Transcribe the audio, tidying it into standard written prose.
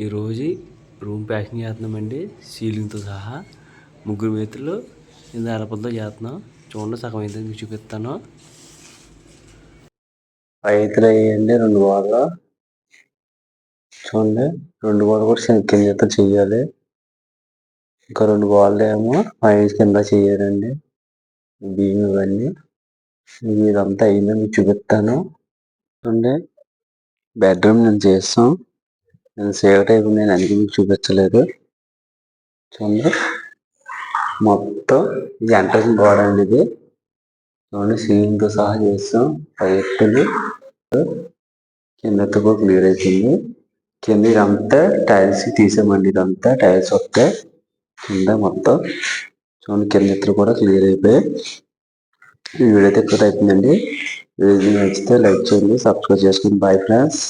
ఈరోజు room packing చేస్తున్నామండి, సీలింగ్తో సహా. ముగ్గురు మిత్రులు కింద అరపలతో చేస్తున్నాం. చూడండి, సగం అయితే మీకు చూపిస్తాను. రైతులు అయ్యండి 2 గోడలు. చూడండి, 2 గోడలు కూడా కింద చెయ్యాలి. ఇంకా 2 గోడలు ఏమో కింద చెయ్యాలండి. భీమ్ ఇవన్నీ ఇదంతా అయిందో మీకు చూపిస్తాను. చూడండి, బెడ్రూమ్ నేను చేస్తాం. నేను సేవ్ టైప్ నేను అందుకే మీకు చూపించలేదు. చూడండి, మొత్తం ఇది ఎంట్రన్స్ గోడ అండి. ఇది చూడండి, సీలింగ్తో సహా చేస్తాం. పైపులు కిందతో కూడా క్లియర్ అవుతుంది. కింద ఇదంతా టైల్స్ తీసామండి. ఇదంతా టైల్స్ వస్తాయి కింద మొత్తం. చూడండి, కింద ఎత్తులు కూడా క్లియర్ అయిపోయాయి. ఈ వీడియో అయితే ఎక్కువ అయిపోయిందండి. వీడియో నచ్చితే లైక్ చేయండి, సబ్స్క్రైబ్ చేసుకోండి. Bye friends.